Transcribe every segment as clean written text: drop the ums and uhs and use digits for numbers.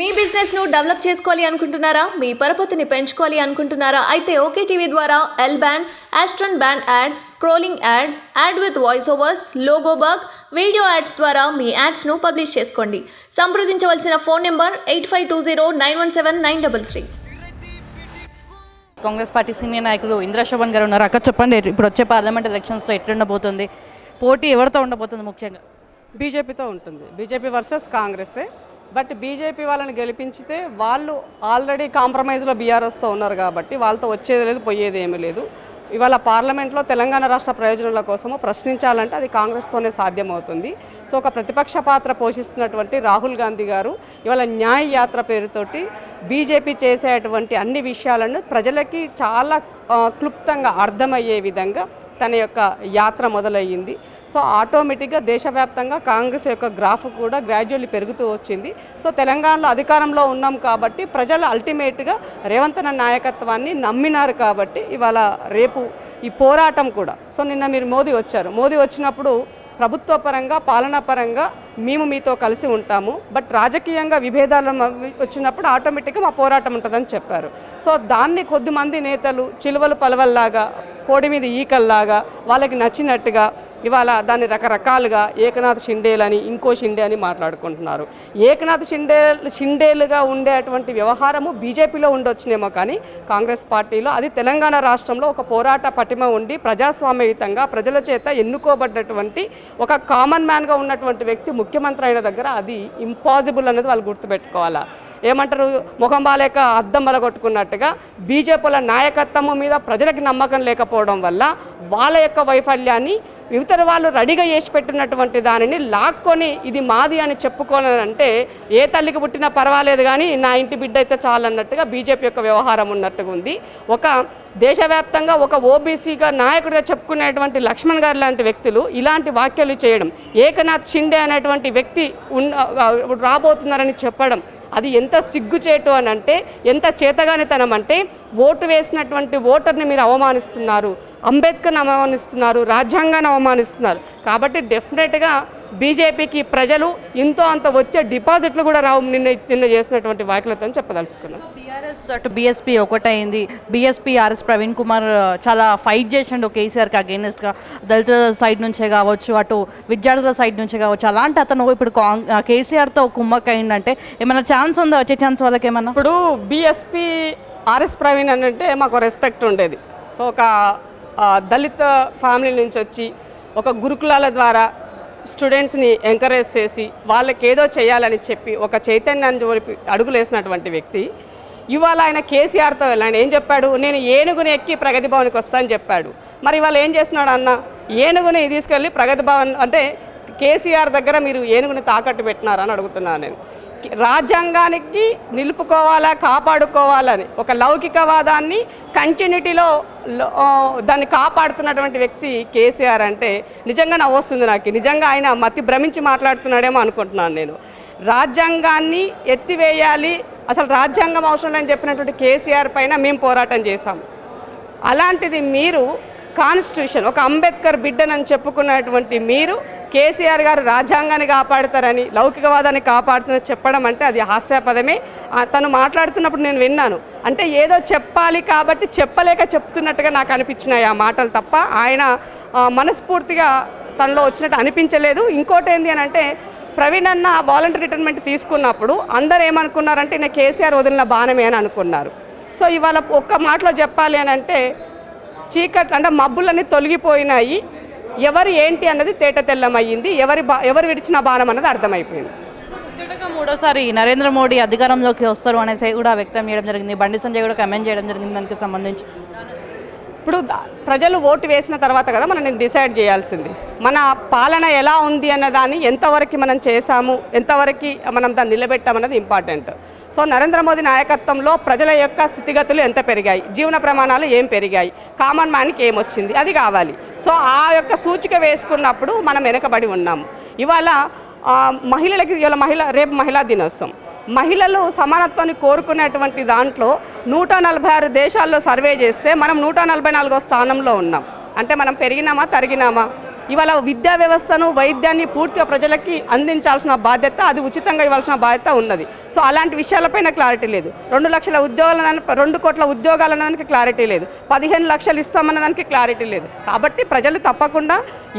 మీ business ను develop చేసుకోవాలి అనుకుంటున్నారా? మీ పరపతిని పెంచుకోవాలి అనుకుంటున్నారా? అయితే ఓకే టీవీ ద్వారా ఎల్ బ్యాండ్, ఆస్ట్రన్ band ad, scrolling ad, ad with voice overs, logo bug, video ads ద్వారా మీ యాడ్స్ ను పబ్లిష్ చేసుకోండి. సంప్రదించవలసిన phone number 8520917933. Congress party senior నాయకులు ఇంద్రశోభన్ గారు ఉన్నారు. అక్కడ చెప్పండి, ఇప్పుడు వచ్చే పార్లమెంట్ ఎలక్షన్స్లో ఎట్లుండబోతుంది, పోటీ ఎవరితో ఉండబోతుంది? ముఖ్యంగా బీజేపీతో ఉంటుంది. బీజేపీ వర్సెస్ కాంగ్రెసే. బట్ బీజేపీ వాళ్ళని గెలిపించితే వాళ్ళు ఆల్రెడీ కాంప్రమైజ్లో బీఆర్ఎస్తో ఉన్నారు కాబట్టి వాళ్ళతో వచ్చేది లేదు, పోయేది ఏమీ లేదు. ఇవాళ పార్లమెంట్లో తెలంగాణ రాష్ట్ర ప్రయోజనాల కోసము ప్రశ్నించాలంటే అది కాంగ్రెస్తోనే సాధ్యమవుతుంది. సో ఒక ప్రతిపక్ష పాత్ర పోషిస్తున్నటువంటి రాహుల్ గాంధీ గారు ఇవాళ న్యాయ యాత్ర పేరుతోటి బీజేపీ చేసేటువంటి అన్ని విషయాలను ప్రజలకి చాలా క్లుప్తంగా అర్థమయ్యే విధంగా తన యొక్క యాత్ర మొదలయ్యింది. సో ఆటోమేటిక్గా దేశవ్యాప్తంగా కాంగ్రెస్ యొక్క గ్రాఫ్ కూడా గ్రాడ్యువల్లీ పెరుగుతూ వచ్చింది. సో తెలంగాణలో అధికారంలో ఉన్నాం కాబట్టి ప్రజలు అల్టిమేట్గా రేవంత్ అన్న నాయకత్వాన్ని నమ్మినారు కాబట్టి ఇవాళ రేపు ఈ పోరాటం కూడా. సో నిన్న మీరు మోదీ వచ్చారు. మోదీ వచ్చినప్పుడు ప్రభుత్వ పరంగా పాలనా పరంగా మేము మీతో కలిసి ఉంటాము, బట్ రాజకీయంగా విభేదాలు వచ్చినప్పుడు ఆటోమేటిక్గా మా పోరాటం ఉంటుందని చెప్పారు. సో దాన్ని కొద్దిమంది నేతలు చిలువలు పలవల్లాగా, కోడి మీద ఈకల్లాగా వాళ్ళకి నచ్చినట్టుగా ఇవాళ దాన్ని రకరకాలుగా ఏకనాథ్ షిండేలని ఇంకో షిండే అని మాట్లాడుకుంటున్నారు. ఏకనాథ్ షిండేలుగా ఉండేటువంటి వ్యవహారము బీజేపీలో ఉండొచ్చునేమో, కానీ కాంగ్రెస్ పార్టీలో అది తెలంగాణ రాష్ట్రంలో ఒక పోరాట పటిమ ఉండి ప్రజాస్వామ్యయుతంగా ప్రజల చేత ఎన్నుకోబడ్డటువంటి ఒక కామన్ మ్యాన్గా ఉన్నటువంటి వ్యక్తి ముఖ్యమంత్రి అయిన దగ్గర అది ఇంపాసిబుల్ అనేది వాళ్ళు గుర్తుపెట్టుకోవాలా. ఏమంటారు, ముఖం బాలేక అద్దం బలగొట్టుకున్నట్టుగా బీజేపీల నాయకత్వం మీద ప్రజలకు నమ్మకం లేకపోవడం వల్ల వాళ్ళ యొక్క వైఫల్యాన్ని ఇతర వాళ్ళు రెడీగా చేసి పెట్టినటువంటి దానిని లాక్కొని ఇది మాది అని చెప్పుకోవాలంటే ఏ తల్లికి పుట్టినా పర్వాలేదు కానీ నా ఇంటి బిడ్డ అయితే చాలన్నట్టుగా బీజేపీ యొక్క వ్యవహారం ఉన్నట్టుగా ఉంది. ఒక దేశవ్యాప్తంగా ఒక ఓబీసీగా నాయకుడిగా చెప్పుకునేటువంటి లక్ష్మణ్ గారు లాంటి వ్యక్తులు ఇలాంటి వ్యాఖ్యలు చేయడం, ఏకనాథ్ షిండే అనేటువంటి వ్యక్తి రాబోతున్నారని చెప్పడం, అది ఎంత సిగ్గుచేటు అని అంటే, ఎంత చేతగానితనం అంటే, ఓటు వేసినటువంటి ఓటర్ని మీరు అవమానిస్తున్నారు, అంబేద్కర్ని అవమానిస్తున్నారు, రాజ్యాంగాన్ని అవమానిస్తున్నారు. కాబట్టి డెఫినెట్గా బీజేపీకి ప్రజలు ఇంతో అంత వచ్చే డిపాజిట్లు కూడా రావు నిన్న చేసినటువంటి వ్యాఖ్యలతో చెప్పదలుచుకున్నాను. బీఆర్ఎస్ అటు బీఎస్పీ ఒకటైంది. బీఎస్పీ ఆర్ఎస్ ప్రవీణ్ కుమార్ చాలా ఫైట్ చేసిండు కేసీఆర్కి అగెయిన్స్ట్గా, దళితుల సైడ్ నుంచే కావచ్చు, అటు విద్యార్థుల సైడ్ నుంచే కావచ్చు. అలాంటి అతను ఇప్పుడు కేసీఆర్తో కుమ్మక్ అయిందంటే ఏమైనా ఛాన్స్ ఉందా, వచ్చే ఛాన్స్ వాళ్ళకి ఏమన్నా? ఇప్పుడు బీఎస్పీ ఆర్ఎస్ ప్రవీణ్ అని అంటే మాకు రెస్పెక్ట్ ఉండేది. సో ఒక దళిత ఫ్యామిలీ నుంచి వచ్చి ఒక గురుకులాల ద్వారా స్టూడెంట్స్ని ఎంకరేజ్ చేసి వాళ్ళకి ఏదో చేయాలని చెప్పి ఒక చైతన్యాన్ని అడుగులేసినటువంటి వ్యక్తి ఇవాళ ఆయన కేసీఆర్తో ఆయన ఏం చెప్పాడు, నేను ఏనుగుని ఎక్కి ప్రగతి భవన్కి వస్తానని చెప్పాడు. మరి ఇవాళ ఏం చేస్తున్నాడు అన్న, ఏనుగుని తీసుకెళ్ళి ప్రగతి భవన్ అంటే కేసీఆర్ దగ్గర మీరు ఏనుగుని తాకట్టు పెట్టినారని అడుగుతున్నాను నేను. రాజ్యాంగానికి నిలుపుకోవాలా, కాపాడుకోవాలని ఒక లౌకికవాదాన్ని కంటిన్యూటీలో దాన్ని కాపాడుతున్నటువంటి వ్యక్తి కేసీఆర్ అంటే నిజంగా నవ్వొస్తుంది నాకు. నిజంగా ఆయన మతి భ్రమించి మాట్లాడుతున్నాడేమో అనుకుంటున్నాను నేను. రాజ్యాంగాన్ని ఎత్తివేయాలి, అసలు రాజ్యాంగం అవసరం లేని చెప్పినటువంటి కేసీఆర్ పైన మేము పోరాటం చేశాం. అలాంటిది మీరు కాన్స్టిట్యూషన్ ఒక అంబేద్కర్ బిడ్డనని చెప్పుకున్నటువంటి మీరు కేసీఆర్ గారు రాజ్యాంగాన్ని కాపాడుతారని, లౌకికవాదాన్ని కాపాడుతారని చెప్పడం అంటే అది హాస్యాపదమే. తను మాట్లాడుతున్నప్పుడు నేను విన్నాను, అంటే ఏదో చెప్పాలి కాబట్టి చెప్పలేక చెప్తున్నట్టుగా నాకు అనిపించినాయి ఆ మాటలు తప్ప ఆయన మనస్ఫూర్తిగా తనలో వచ్చినట్టు అనిపించలేదు. ఇంకోటి ఏంటి అని అంటే, ప్రవీణ్ అన్న వాలంటరీ రిటైర్మెంట్ తీసుకున్నప్పుడు అందరూ ఏమనుకున్నారంటే ఈయన కేసీఆర్ వదిలిన బాణమే అని అనుకున్నారు. సో ఇవాళ ఒక్క మాటలో చెప్పాలి అని అంటే, చీకట్ అంటే మబ్బులన్నీ తొలగిపోయినాయి, ఎవరు ఏంటి అన్నది తేట తెల్లమయ్యింది, ఎవరు విడిచిన బాణం అన్నది అర్థమైపోయింది. ముచ్చటగా మూడోసారి నరేంద్ర మోడీ అధికారంలోకి వస్తారు అనేసి కూడా వ్యక్తం చేయడం జరిగింది. బండి సంజయ్ కూడా కమెంట్ చేయడం జరిగింది దానికి సంబంధించి. ఇప్పుడు ప్రజలు ఓటు వేసిన తర్వాత కదా మనం డిసైడ్ చేయాల్సింది మన పాలన ఎలా ఉంది అన్న దాన్ని ఎంతవరకు మనం చేశాము, ఎంతవరకు మనం దాన్ని నిలబెట్టామన్నది ఇంపార్టెంట్. సో నరేంద్ర మోదీ నాయకత్వంలో ప్రజల యొక్క స్థితిగతులు ఎంత పెరిగాయి, జీవన ప్రమాణాలు ఏం పెరిగాయి, కామన్ మ్యాన్కి ఏమొచ్చింది అది కావాలి. సో ఆ యొక్క సూచిక వేసుకున్నప్పుడు మనం వెనకబడి ఉన్నాము. ఇవాళ మహిళలకి రేపు మహిళా దినోత్సవం, మహిళలు సమానత్వాన్ని కోరుకునేటువంటి దాంట్లో 146 దేశాల్లో సర్వే చేస్తే మనం 144వ స్థానంలో ఉన్నాం. అంటే మనం పెరిగినామా తరిగినామా? ఇవాళ విద్యా వ్యవస్థను వైద్యాన్ని పూర్తిగా ప్రజలకి అందించాల్సిన బాధ్యత, అది ఉచితంగా ఇవ్వాల్సిన బాధ్యత ఉన్నది. సో అలాంటి విషయాలపైన క్లారిటీ లేదు. 2 లక్షల ఉద్యోగాల 2 కోట్ల ఉద్యోగాలు అన్నదానికి క్లారిటీ లేదు. 15 లక్షలు ఇస్తామన్న దానికి క్లారిటీ లేదు. కాబట్టి ప్రజలు తప్పకుండా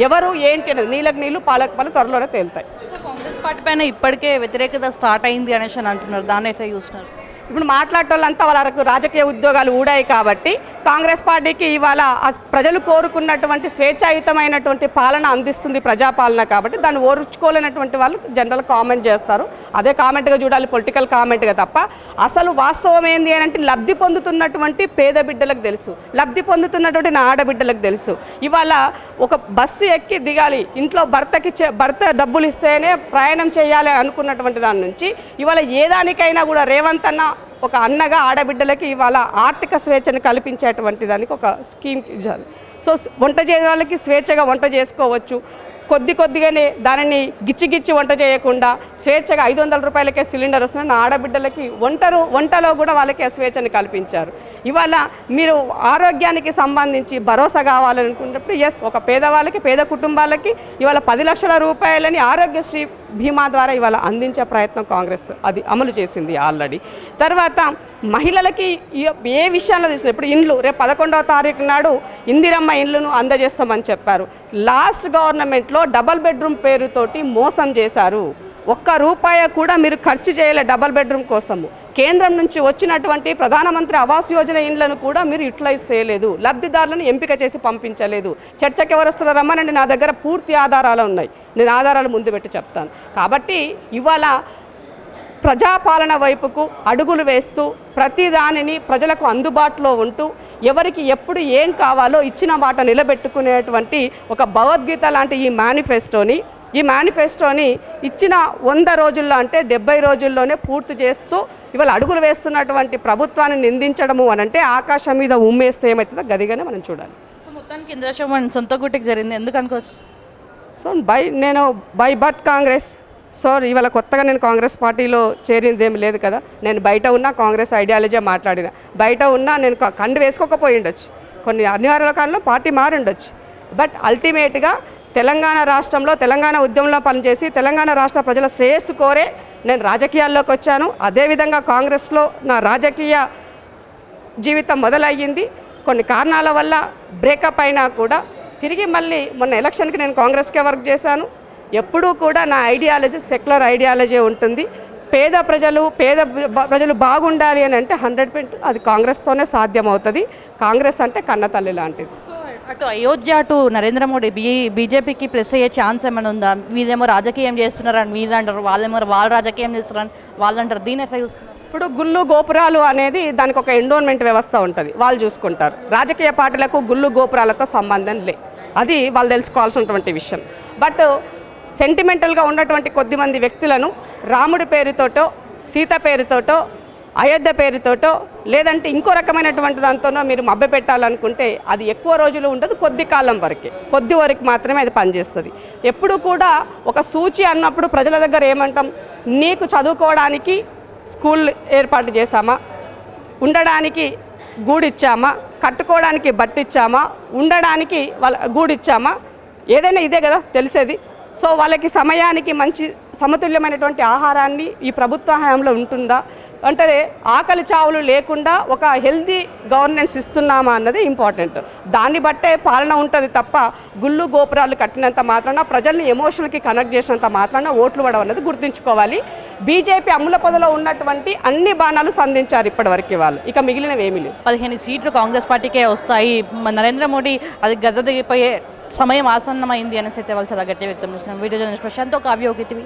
ఎవరు ఏంటి అనేది నీళ్ళకి నీళ్ళు పాలకు పాలు త్వరలోనే తేలుతాయి. సో కాంగ్రెస్ పార్టీ పైన ఇప్పటికే వ్యతిరేకత స్టార్ట్ అయింది అనేసి అని అంటున్నారు, దాన్ని ఎట్లా చూస్తున్నారు? ఇప్పుడు మాట్లాడేటోళ్ళంతా వాళ్ళకు రాజకీయ ఉద్యోగాలు ఊడాయి కాబట్టి కాంగ్రెస్ పార్టీకి ఇవాళ ప్రజలు కోరుకున్నటువంటి స్వేచ్ఛాయుతమైనటువంటి పాలన అందిస్తుంది ప్రజాపాలన, కాబట్టి దాన్ని ఓర్చుకోలేనటువంటి వాళ్ళు జనరల్ కామెంట్ చేస్తారు. అదే కామెంట్గా చూడాలి, పొలిటికల్ కామెంట్గా తప్ప. అసలు వాస్తవం ఏంది అని అంటే లబ్ధి పొందుతున్నటువంటి పేద బిడ్డలకు తెలుసు, లబ్ధి పొందుతున్నటువంటి నా ఆడబిడ్డలకు తెలుసు. ఇవాళ ఒక బస్సు ఎక్కి దిగాలి, ఇంట్లో భర్త డబ్బులు ఇస్తేనే ప్రయాణం చేయాలి అనుకున్నటువంటి దాని నుంచి ఇవాళ ఏ దానికైనా కూడా రేవంత్ అన్న ఒక అన్నగా ఆడబిడ్డలకి ఇవాళ ఆర్థిక స్వేచ్ఛను కల్పించేటువంటి దానికి ఒక స్కీమ్ ఇచ్చారు. సో వంట చేసే వాళ్ళకి స్వేచ్ఛగా వంట చేసుకోవచ్చు, కొద్దిగానే దానిని గిచ్చి వంట చేయకుండా స్వేచ్ఛగా 500 రూపాయలకే సిలిండర్ వస్తుంది. నా ఆడబిడ్డలకి వంటలో కూడా వాళ్ళకి స్వేచ్ఛను కల్పించారు. ఇవాళ మీరు ఆరోగ్యానికి సంబంధించి భరోసా కావాలనుకున్నప్పుడు ఒక పేదవాళ్ళకి, పేద కుటుంబాలకి ఇవాళ 10 లక్షల రూపాయలని ఆరోగ్యశ్రీ బీమా ద్వారా ఇవాళ అందించే ప్రయత్నం కాంగ్రెస్ అది అమలు చేసింది ఆల్రెడీ. తర్వాత మహిళలకి ఏ విషయాల్లో తీసిన ఇప్పుడు ఇండ్లు రేపు 11వ తారీఖు నాడు ఇందిరమ్మ ఇండ్లను అందజేస్తామని చెప్పారు. లాస్ట్ గవర్నమెంట్లో డబల్ బెడ్రూమ్ పేరుతోటి మోసం చేశారు. ₹1 కూడా మీరు ఖర్చు చేయలే డబల్ బెడ్రూమ్ కోసము. కేంద్రం నుంచి వచ్చినటువంటి ప్రధానమంత్రి ఆవాస్ యోజన ఇండ్లను కూడా మీరు యూటిలైజ్ చేయలేదు, లబ్ధిదారులను ఎంపిక చేసి పంపించలేదు. చర్చకి ఎవరు వస్తారో రమ్మనండి, నా దగ్గర పూర్తి ఆధారాలు ఉన్నాయి, నేను ఆధారాలు ముందు పెట్టి చెప్తాను. కాబట్టి ఇవాళ ప్రజాపాలన వైపుకు అడుగులు వేస్తూ ప్రతిదానిని ప్రజలకు అందుబాటులో ఉంటూ ఎవరికి ఎప్పుడు ఏం కావాలో ఇచ్చిన మాట నిలబెట్టుకునేటువంటి ఒక భగవద్గీత లాంటి ఈ మేనిఫెస్టోని ఇచ్చిన 100 రోజుల్లో అంటే 70 రోజుల్లోనే పూర్తి చేస్తూ ఇవాళ అడుగులు వేస్తున్నటువంటి ప్రభుత్వాన్ని నిందించడము అని అంటే ఆకాశం మీద ఉమ్మేస్తే ఏమవుతుందో గదిగానే మనం చూడాలి. సో మొత్తానికి ఇంద్రశోభన్ సొంత గుట్టికి జరిగింది, ఎందుకు అనుకోవచ్చు? సో నేను బై బర్త్ కాంగ్రెస్. సో ఇవాళ కొత్తగా నేను కాంగ్రెస్ పార్టీలో చేరింది ఏమి లేదు కదా. నేను బయట ఉన్నా కాంగ్రెస్ ఐడియాలజీ మాట్లాడిన, బయట ఉన్నా నేను కండు వేసుకోకపోయి ఉండొచ్చు, కొన్ని అనివార్య కాలంలో పార్టీ మారి ఉండొచ్చు. బట్ అల్టిమేట్గా తెలంగాణ రాష్ట్రంలో తెలంగాణ ఉద్యమంలో పనిచేసి తెలంగాణ రాష్ట్ర ప్రజల శ్రేయస్సు కోరే నేను రాజకీయాల్లోకి వచ్చాను. అదేవిధంగా కాంగ్రెస్లో నా రాజకీయ జీవితం మొదలయ్యింది. కొన్ని కారణాల వల్ల బ్రేకప్ అయినా కూడా తిరిగి మళ్ళీ మొన్న ఎలక్షన్కి నేను కాంగ్రెస్కే వర్క్ చేశాను. ఎప్పుడూ కూడా నా ఐడియాలజీ సెక్యులర్ ఐడియాలజీ ఉంటుంది. పేద ప్రజలు బాగుండాలి అని అంటే 100% అది కాంగ్రెస్తోనే సాధ్యమవుతుంది. కాంగ్రెస్ అంటే కన్నతల్లి లాంటిది. సో అటు అయోధ్య అటు నరేంద్ర మోడీ బీజేపీకి ప్రెస్ అయ్యే ఛాన్స్ ఏమైనా ఉందా? వీళ్ళేమో రాజకీయం చేస్తున్నారని వీళ్ళు అంటారు, వాళ్ళు రాజకీయం చేస్తున్నారని వాళ్ళు అంటారు, దీన్ని ఎట్లా చూస్తున్నారు? ఇప్పుడు గుళ్ళు గోపురాలు అనేది దానికి ఒక ఎండోన్మెంట్ వ్యవస్థ ఉంటుంది, వాళ్ళు చూసుకుంటారు. రాజకీయ పార్టీలకు గుళ్ళు గోపురాలతో సంబంధం అది వాళ్ళు తెలుసుకోవాల్సినటువంటి విషయం. బట్ సెంటిమెంటల్గా ఉన్నటువంటి కొద్దిమంది వ్యక్తులను రాముడి పేరుతోటో, సీత పేరుతోటో, అయోధ్య పేరుతోటో లేదంటే ఇంకో రకమైనటువంటి దాంతోనో మీరు మభ్యపెట్టాలనుకుంటే అది ఎక్కువ రోజులు ఉండదు, కొద్ది కాలం కొద్ది వరకు మాత్రమే అది పనిచేస్తుంది. ఎప్పుడు కూడా ఒక సూచి అన్నప్పుడు ప్రజల దగ్గర ఏమంటాం, నీకు చదువుకోవడానికి స్కూల్ ఏర్పాటు చేశామా, ఉండడానికి గూడిచ్చామా, కట్టుకోవడానికి బట్టిచ్చామా, ఉండడానికి వాళ్ళ గూడిచ్చామా, ఏదైనా ఇదే కదా తెలిసేది. సో వాళ్ళకి సమయానికి మంచి సమతుల్యమైనటువంటి ఆహారాన్ని ఈ ప్రభుత్వ హయాంలో ఉంటుందా అంటే ఆకలి చావులు లేకుండా ఒక హెల్దీ గవర్నెన్స్ ఇస్తున్నామా అన్నది ఇంపార్టెంట్. దాన్ని బట్టే పాలన ఉంటుంది తప్ప గుళ్ళు గోపురాలు కట్టినంత మాత్రాన ప్రజల్ని ఎమోషనల్కి కనెక్ట్ చేసినంత మాత్రాన ఓట్లు పడడం అన్నది గుర్తుంచుకోవాలి. బీజేపీ అమ్ముల పొదలో ఉన్నటువంటి అన్ని బాణాలు సంధించారు ఇప్పటివరకు వాళ్ళు, ఇక మిగిలినవి ఏమీ లేవు. 15 సీట్లు కాంగ్రెస్ పార్టీకే వస్తాయి, నరేంద్ర మోడీ అది గద్ద దిగిపోయే సమయం ఆసన్నమైంది అనేసి అయితే వాళ్ళు చాలా గట్టిగా వ్యక్తం చేసినాం. Video journalist Prashant, Kavya, OKTV.